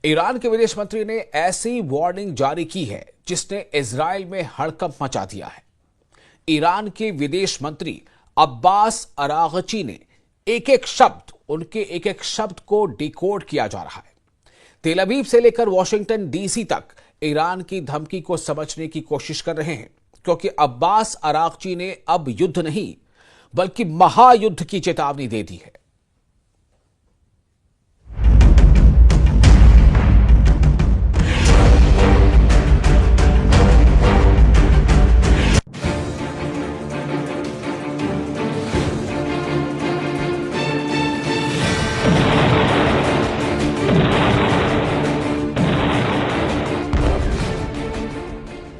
Iran के विदेश मंत्री ने ऐसी वार्निंग जारी की है जिसने इजराइल में हड़कंप मचा दिया है। ईरान के विदेश मंत्री अब्बास अरागची ने एक एक शब्द को डिकोड किया जा रहा है। तेल अवीव से लेकर वॉशिंगटन डीसी तक ईरान की धमकी को समझने की कोशिश कर रहे हैं, क्योंकि अब्बास अरागची ने अब युद्ध नहीं बल्कि महायुद्ध की चेतावनी दे दी है।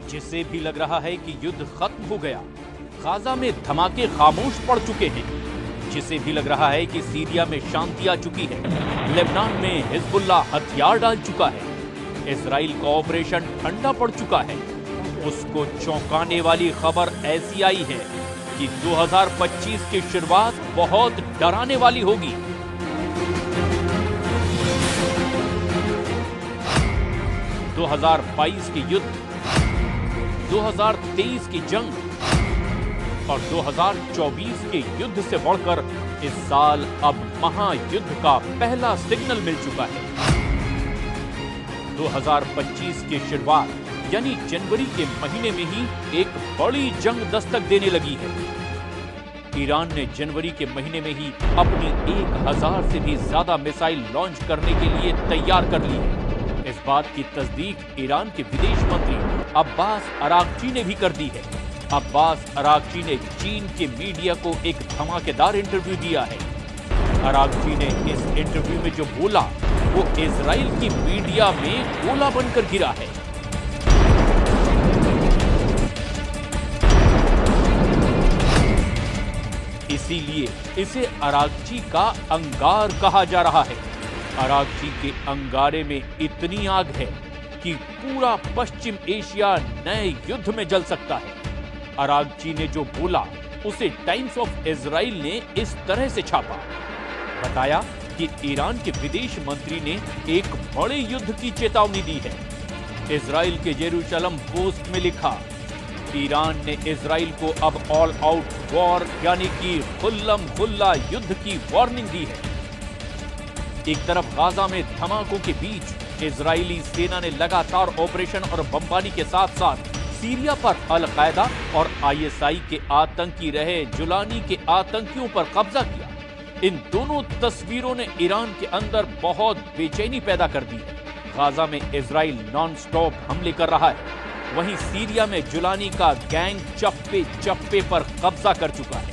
जिससे भी लग रहा है कि युद्ध खत्म हो गया, गाजा में धमाके खामोश पड़ चुके हैं, जिसे भी लग रहा है कि सीरिया में शांति आ चुकी है, लेबनान में हिजबुल्लाह हथियार डाल चुका है, इजराइल का ऑपरेशन ठंडा पड़ चुका है, उसको चौंकाने वाली खबर ऐसी आई है कि 2025 की शुरुआत बहुत डराने वाली होगी। (2022) के युद्ध, 2023 की जंग और 2024 के युद्ध से बढ़कर इस साल अब महायुद्ध का पहला सिग्नल मिल चुका है। 2025 की शुरुआत यानी जनवरी के महीने में ही एक बड़ी जंग दस्तक देने लगी है। ईरान ने जनवरी के महीने में ही अपनी 1000 से भी ज्यादा मिसाइल लॉन्च करने के लिए तैयार कर ली है। इस बात की तस्दीक ईरान के विदेश मंत्री अब्बास अरागची ने भी कर दी है। अब्बास अरागची ने चीन के मीडिया को एक धमाकेदार इंटरव्यू दिया है। अरागची ने इस इंटरव्यू में जो बोला वो इजराइल की मीडिया में गोला बनकर गिरा है। इसीलिए इसे अरागची का अंगार कहा जा रहा है। अरागची के अंगारे में इतनी आग है कि पूरा पश्चिम एशिया नए युद्ध में जल सकता है। अरागची ने जो बोला उसे टाइम्स ऑफ इजराइल ने इस तरह से छापा। बताया कि ईरान के विदेश मंत्री ने एक बड़े युद्ध की चेतावनी दी है। इजराइल के जेरूशलम पोस्ट में लिखा, ईरान ने इजराइल को अब ऑल आउट वॉर यानी कि खुल्लम खुल्ला युद्ध की वार्निंग दी है। एक तरफ गाजा में धमाकों के बीच इजरायली सेना ने लगातार ऑपरेशन और बमबारी के साथ साथ सीरिया पर अल-कायदा और आईएसआई के आतंकी रहे जुलानी के आतंकियों पर कब्जा किया। इन दोनों तस्वीरों ने ईरान के अंदर बहुत बेचैनी पैदा कर दी है। गाजा में इजराइल नॉन स्टॉप हमले कर रहा है, वहीं सीरिया में जुलानी का गैंग चप्पे चप्पे पर कब्जा कर चुका है।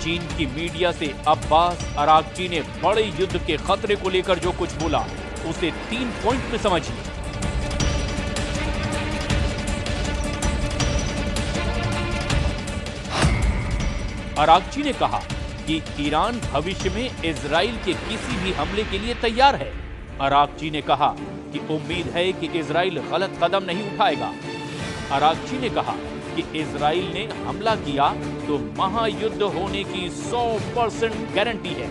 चीन की मीडिया से अब्बास अरागची ने बड़े युद्ध के खतरे को लेकर जो कुछ बोला उसे 3 पॉइंट में समझिए। अरागची ने कहा कि ईरान भविष्य में इजराइल के किसी भी हमले के लिए तैयार है। अरागची ने कहा कि उम्मीद है कि इजराइल गलत कदम नहीं उठाएगा। अरागची ने कहा कि इजराइल ने हमला किया तो महायुद्ध होने की 100% गारंटी है।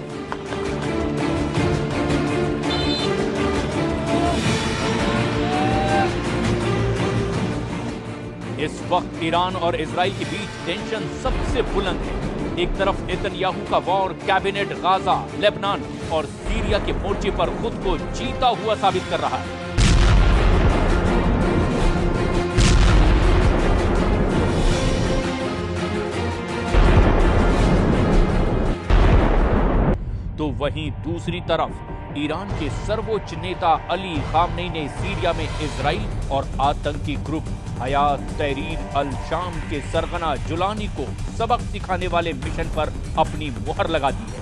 इस वक्त ईरान और इजराइल के बीच टेंशन सबसे बुलंद है। एक तरफ नेतन्याहू का वॉर कैबिनेट गाजा, लेबनान और सीरिया के मोर्चे पर खुद को जीता हुआ साबित कर रहा है। तो वहीं दूसरी तरफ ईरान के सर्वोच्च नेता अली खामनेई ने सीरिया में इजराइल और आतंकी ग्रुप हयात तहरीर अल शाम के सरगना जुलानी को सबक सिखाने वाले मिशन पर अपनी मुहर लगा दी है।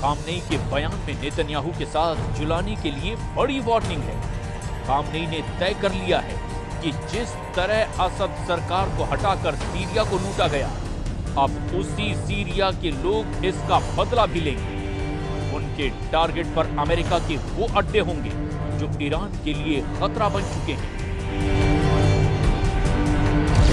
खामनेई के बयान में नेतन्याहू के साथ जुलानी के लिए बड़ी वार्निंग है। खामनेई ने तय कर लिया है कि जिस तरह असद सरकार को हटाकर सीरिया को लूटा गया, अब उसी सीरिया के लोग इसका बदला भी लेंगे। उनके टारगेट पर अमेरिका के वो अड्डे होंगे जो ईरान के लिए खतरा बन चुके हैं।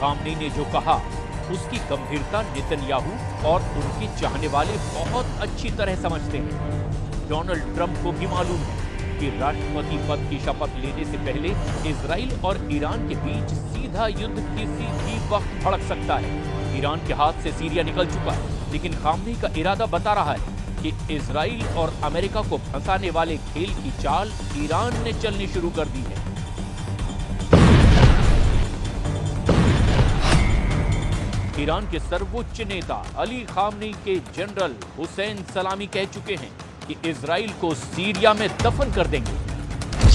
खामनेई ने जो कहा उसकी गंभीरता नेतन्याहू और उनके चाहने वाले बहुत अच्छी तरह समझते हैं। डोनाल्ड ट्रंप को भी मालूम है कि राष्ट्रपति पद की शपथ लेने से पहले इजराइल और ईरान के बीच सीधा युद्ध किसी भी वक्त भड़क सकता है। ईरान के हाथ से सीरिया निकल चुका है, लेकिन खामनेई का इरादा बता रहा है कि इजराइल और अमेरिका को फंसाने वाले खेल की चाल ईरान ने चलनी शुरू कर दी है। ईरान के सर्वोच्च नेता अली खामनेई के जनरल हुसैन सलामी कह चुके हैं कि इजराइल को सीरिया में दफन कर देंगे।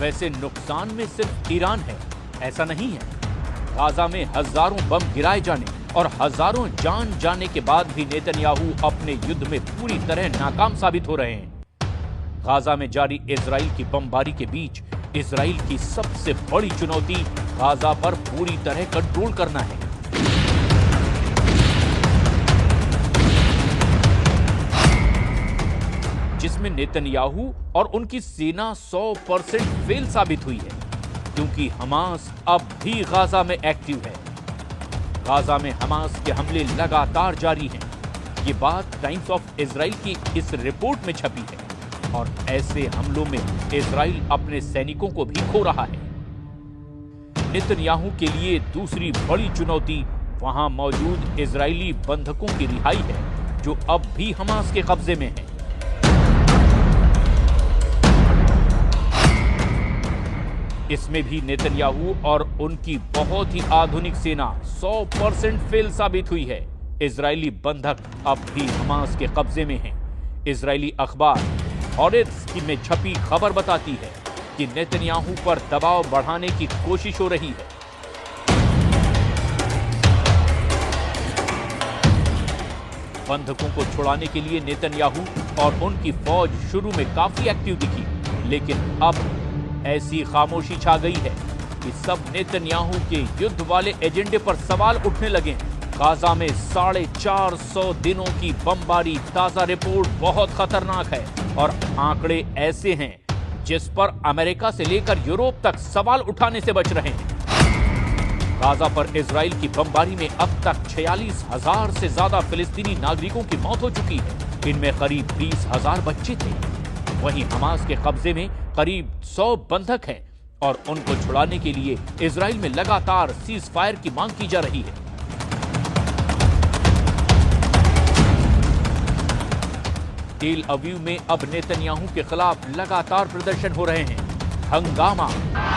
वैसे नुकसान में सिर्फ ईरान है, ऐसा नहीं है। गाजा में हजारों बम गिराए जाने और हजारों जान जाने के बाद भी नेतन्याहू अपने युद्ध में पूरी तरह नाकाम साबित हो रहे हैं। गाजा में जारी इजराइल की बमबारी के बीच इजराइल की सबसे बड़ी चुनौती गाजा पर पूरी तरह कंट्रोल करना है। जिसमें नेतन्याहू और उनकी सेना 100% फेल साबित हुई है, क्योंकि हमास अब भी गाजा में एक्टिव है। गाजा में हमास के हमले लगातार जारी हैं। ये बात टाइम्स ऑफ इजराइल की इस रिपोर्ट में छपी है और ऐसे हमलों में इजराइल अपने सैनिकों को भी खो रहा है। नेतन्याहू के लिए दूसरी बड़ी चुनौती वहां मौजूद इजरायली बंधकों की रिहाई है, जो अब भी हमास के कब्जे में है। इसमें भी नेतन्याहू और उनकी बहुत ही आधुनिक सेना 100% फेल साबित हुई है। इजरायली बंधक अब भी हमास के कब्जे में हैं। इजरायली अखबार हॉरेट्स में छपी खबर बताती है कि नेतन्याहू पर दबाव बढ़ाने की कोशिश हो रही है। बंधकों को छुड़ाने के लिए नेतन्याहू और उनकी फौज शुरू में काफी एक्टिव दिखी, लेकिन अब ऐसी खामोशी छा गई है कि सब नेतन्याहू के युद्ध वाले एजेंडे पर सवाल उठने लगे। गाजा में 450 दिनों की बमबारी ताजा रिपोर्ट बहुत खतरनाक है और आंकड़े ऐसे हैं जिस पर अमेरिका से लेकर यूरोप तक सवाल उठाने से बच रहे हैं। गाजा पर इजराइल की बमबारी में अब तक 46,000 से ज्यादा फिलिस्तीनी नागरिकों की मौत हो चुकी है। इनमें करीब 20,000 बच्चे थे। वहीं हमास के कब्जे में करीब 100 बंधक हैं और उनको छुड़ाने के लिए इजराइल में लगातार सीज फायर की मांग की जा रही है। तेल अवीव में अब नेतन्याहू के खिलाफ लगातार प्रदर्शन हो रहे हैं। हंगामा,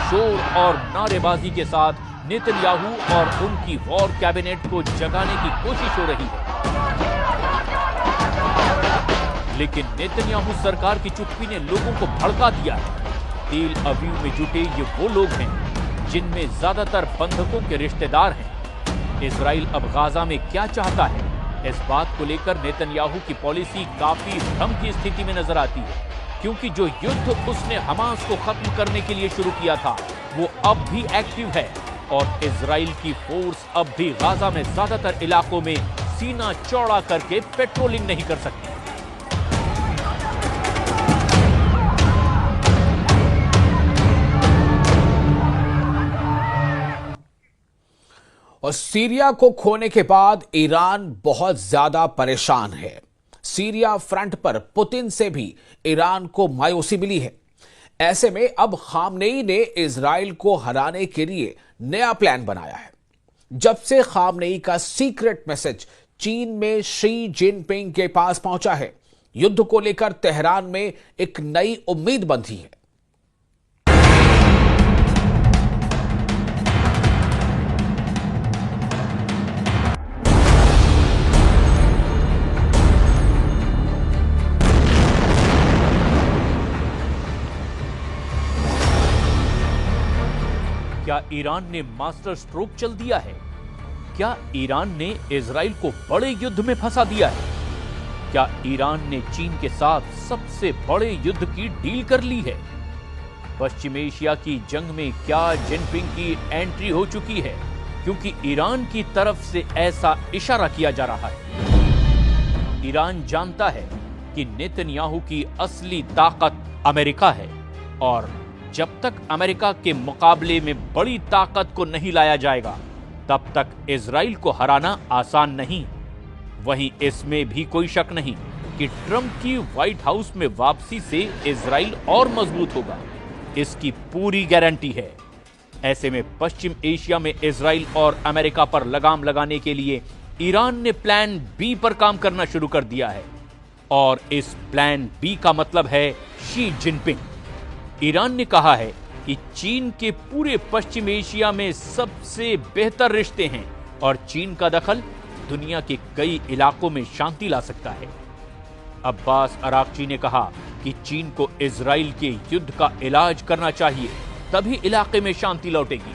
शोर और नारेबाजी के साथ नेतन्याहू और उनकी वॉर कैबिनेट को जगाने की कोशिश हो रही है। लेकिन नेतन्याहू सरकार की चुप्पी ने लोगों को भड़का दिया है। तेल अवीव में जुटे ये वो लोग हैं जिनमें ज्यादातर बंधकों के रिश्तेदार हैं। इजराइल अब गाजा में क्या चाहता है, इस बात को लेकर नेतन्याहू की पॉलिसी काफी भ्रम की स्थिति में नजर आती है, क्योंकि जो युद्ध उसने हमास को खत्म करने के लिए शुरू किया था वो अब भी एक्टिव है और इजराइल की फोर्स अब भी गाजा में ज्यादातर इलाकों में सीना चौड़ा करके पेट्रोलिंग नहीं कर सकती। और सीरिया को खोने के बाद ईरान बहुत ज्यादा परेशान है। सीरिया फ्रंट पर पुतिन से भी ईरान को मायूसी मिली है। ऐसे में अब खामनेई ने इजराइल को हराने के लिए नया प्लान बनाया है। जब से खामनेई का सीक्रेट मैसेज चीन में शी जिनपिंग के पास पहुंचा है, युद्ध को लेकर तेहरान में एक नई उम्मीद बंधी है। क्या ईरान ने मास्टर स्ट्रोक चल दिया है? क्या ईरान ने इजराइल को बड़े युद्ध में फंसा दिया है? क्या ईरान ने चीन के साथ सबसे बड़े युद्ध की डील कर ली है? पश्चिम एशिया की जंग में क्या जिनपिंग की एंट्री हो चुकी है? क्योंकि ईरान की तरफ से ऐसा इशारा किया जा रहा है। ईरान जानता है कि नेतन्याहू की असली ताकत अमेरिका है और जब तक अमेरिका के मुकाबले में बड़ी ताकत को नहीं लाया जाएगा, तब तक इजराइल को हराना आसान नहीं। वहीं इसमें भी कोई शक नहीं कि ट्रंप की व्हाइट हाउस में वापसी से इजराइल और मजबूत होगा, इसकी पूरी गारंटी है। ऐसे में पश्चिम एशिया में इजराइल और अमेरिका पर लगाम लगाने के लिए ईरान ने प्लान बी पर काम करना शुरू कर दिया है और इस प्लान बी का मतलब है शी जिनपिंग। ईरान ने कहा है कि चीन के पूरे पश्चिम एशिया में सबसे बेहतर रिश्ते हैं और चीन का दखल दुनिया के कई इलाकों में शांति ला सकता है। अब्बास अरागची ने कहा कि चीन को इजराइल के युद्ध का इलाज करना चाहिए, तभी इलाके में शांति लौटेगी।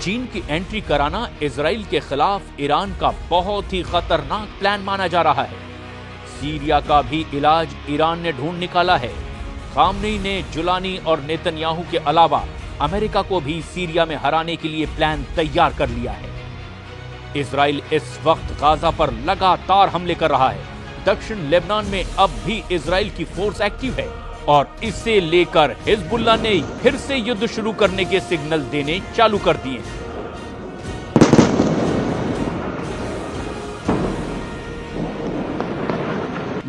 चीन की एंट्री कराना इजराइल के खिलाफ ईरान का बहुत ही खतरनाक प्लान माना जा रहा है। सीरिया का भी इलाज ईरान ने ढूंढ निकाला है। खामनेई ने जुलानी और नेतन्याहू के अलावा अमेरिका को भी सीरिया में हराने के लिए प्लान तैयार कर लिया है। इजराइल इस वक्त गाजा पर लगातार हमले कर रहा है। दक्षिण लेबनान में अब भी इजराइल की फोर्स एक्टिव है और इसे लेकर हिजबुल्लाह ने फिर से युद्ध शुरू करने के सिग्नल देने चालू कर दिए हैं।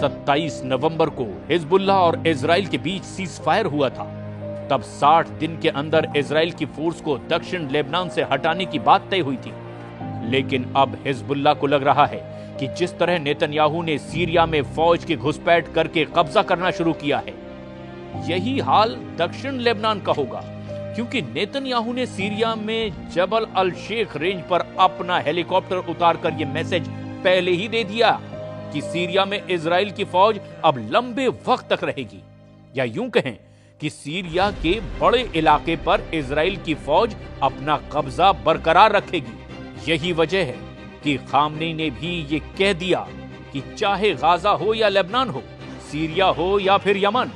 27 नवंबर को हिजबुल्लाह और इजराइल के बीच सीज फायर हुआ था। तब 60 दिन के अंदर इजराइल की फोर्स को दक्षिण लेबनान से हटाने की बात तय हुई थी। लेकिन अब हिजबुल्लाह को लग रहा है कि जिस तरह नेतन्याहू ने सीरिया में फौज की घुसपैठ करके कब्जा करना शुरू किया है, यही हाल दक्षिण लेबनान का होगा, क्योंकि नेतन्याहू ने सीरिया में जबल अल शेख रेंज पर अपना हेलीकॉप्टर उतारकर यह मैसेज पहले ही दे दिया कि सीरिया में इजराइल की फौज अब लंबे वक्त तक रहेगी, या यूं कहें कि सीरिया के बड़े इलाके पर इजराइल की फौज अपना कब्जा बरकरार रखेगी। यही वजह है कि खामनेई ने भी ये कह दिया कि चाहे गाजा हो या लेबनान हो, सीरिया हो या फिर यमन,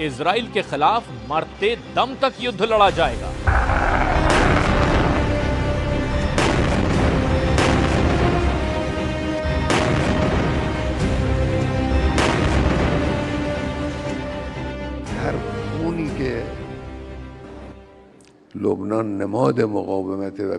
इजराइल के खिलाफ मरते दम तक युद्ध लड़ा जाएगा। हर खूनी के लबनान नमाद मुकावमत व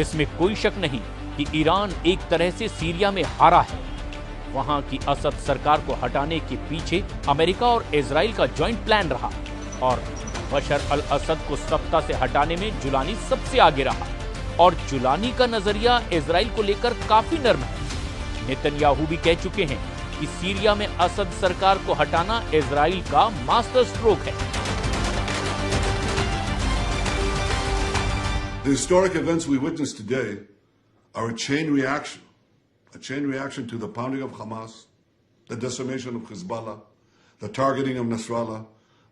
इसमें कोई शक नहीं कि ईरान एक तरह से सीरिया में हारा है। वहां की असद सरकार को हटाने के पीछे अमेरिका और इजराइल का जॉइंट प्लान रहा और बशर अल असद को सत्ता से हटाने में जुलानी सबसे आगे रहा और जुलानी का नजरिया इजराइल को लेकर काफी नर्म है। नेतन्याहू भी कह चुके हैं कि सीरिया में असद सरकार को हटाना इजराइल का मास्टर स्ट्रोक है। The historic events we witnessed today are a chain reaction to the pounding of Hamas, the decimation of Hezbollah, the targeting of Nasrallah,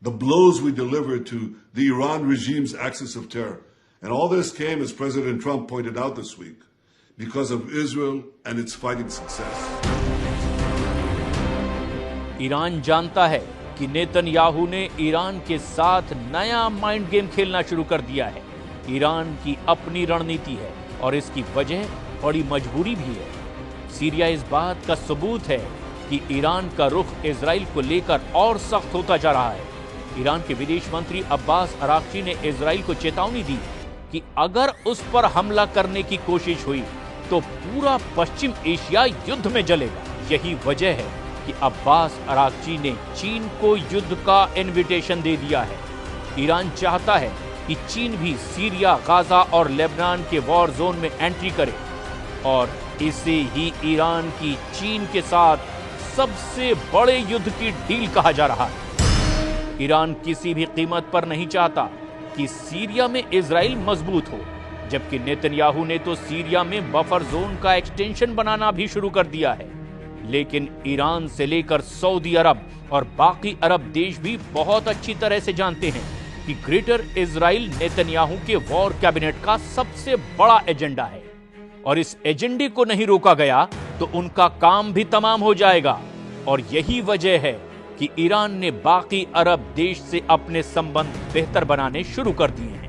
the blows we delivered to the Iran regime's axis of terror. And all this came, as President Trump pointed out this week, because of Israel and its fighting success. Iran जानता है कि Netanyahu ने Iran के साथ नया mind game खेलना शुरू कर दिया है। ईरान की अपनी रणनीति है और इसकी वजह बड़ी मजबूरी भी है। सीरिया इस बात का सबूत है कि ईरान का रुख इजराइल को लेकर और सख्त होता जा रहा है। ईरान के विदेश मंत्री अब्बास अरागची ने इजराइल को चेतावनी दी कि अगर उस पर हमला करने की कोशिश हुई तो पूरा पश्चिम एशिया युद्ध में जलेगा। यही वजह है कि अब्बास अरागची ने चीन को युद्ध का इनविटेशन दे दिया है। ईरान चाहता है कि चीन भी सीरिया, गाजा और लेबनान के वॉर जोन में एंट्री करे और इसे ही ईरान की चीन के साथ सबसे बड़े युद्ध की डील कहा जा रहा है। ईरान किसी भी कीमत पर नहीं चाहता कि सीरिया में इजराइल मजबूत हो, जबकि नेतन्याहू ने तो सीरिया में बफर जोन का एक्सटेंशन बनाना भी शुरू कर दिया है। लेकिन ईरान से लेकर सऊदी अरब और बाकी अरब देश भी बहुत अच्छी तरह से जानते हैं कि ग्रेटर इजराइल नेतन्याहू के वॉर कैबिनेट का सबसे बड़ा एजेंडा है और इस एजेंडे को नहीं रोका गया तो उनका काम भी तमाम हो जाएगा। और यही वजह है कि ईरान ने बाकी अरब देश से अपने संबंध बेहतर बनाने शुरू कर दिए हैं।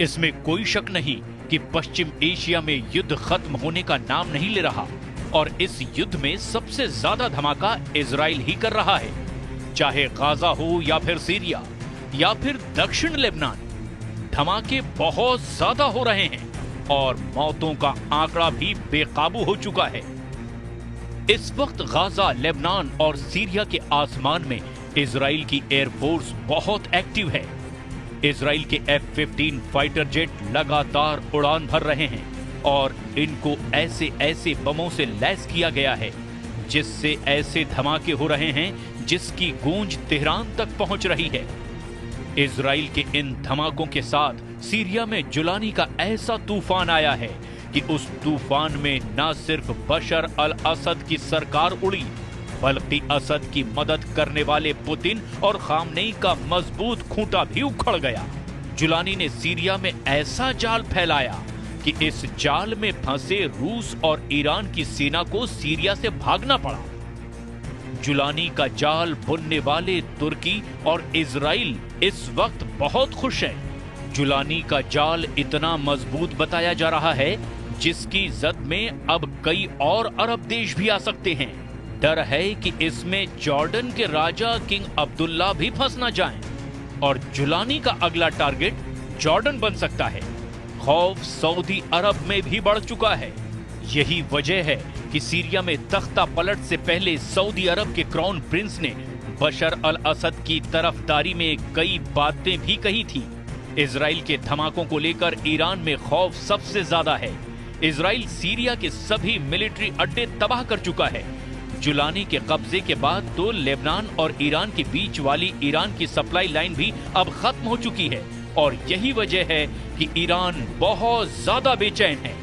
इसमें कोई शक नहीं कि पश्चिम एशिया में युद्ध खत्म होने का नाम नहीं ले रहा और इस युद्ध में सबसे ज्यादा धमाका इजराइल ही कर रहा है। चाहे गाजा हो या फिर सीरिया या फिर दक्षिण लेबनान, धमाके बहुत ज्यादा हो रहे हैं और मौतों का आंकड़ा भी बेकाबू हो चुका है। इस वक्त गाजा, लेबनान और सीरिया के आसमान में इजराइल की एयरफोर्स बहुत एक्टिव है। इजराइल के F-15 फाइटर जेट लगातार उड़ान भर रहे हैं और इनको ऐसे ऐसे बमों से लैस किया गया है जिससे ऐसे धमाके हो रहे हैं जिसकी गूंज तेहरान तक पहुंच रही है। इजराइल के इन धमाकों के साथ सीरिया में जुलानी का ऐसा तूफान आया है कि उस तूफान में न सिर्फ बशर अल असद की सरकार उड़ी बल्कि असद की मदद करने वाले पुतिन और खामनेई का मजबूत खूंटा भी उखड़ गया। जुलानी ने सीरिया में ऐसा जाल फैलाया कि इस जाल में फंसे रूस और ईरान की सेना को सीरिया से भागना पड़ा। जुलानी का जाल बुनने वाले तुर्की और इजराइल इस वक्त बहुत खुश है। जुलानी का जाल इतना मजबूत बताया जा रहा है जिसकी जद में अब कई और अरब देश भी आ सकते हैं। डर है कि इसमें जॉर्डन के राजा किंग अब्दुल्ला भी फंस ना जाएं और जुलानी का अगला टारगेट जॉर्डन बन सकता है। खौफ सऊदी अरब में भी बढ़ चुका है। यही वजह है कि सीरिया में तख्ता पलट से पहले सऊदी अरब के क्राउन प्रिंस ने बशर अल असद की तरफदारी में कई बातें भी कही थी। इजराइल के धमाकों को लेकर ईरान में खौफ सबसे ज्यादा है। इजराइल सीरिया के सभी मिलिट्री अड्डे तबाह कर चुका है। जुलानी के कब्जे के बाद तो लेबनान और ईरान के बीच वाली ईरान की सप्लाई लाइन भी अब खत्म हो चुकी है और यही वजह है कि ईरान बहुत ज्यादा बेचैन है।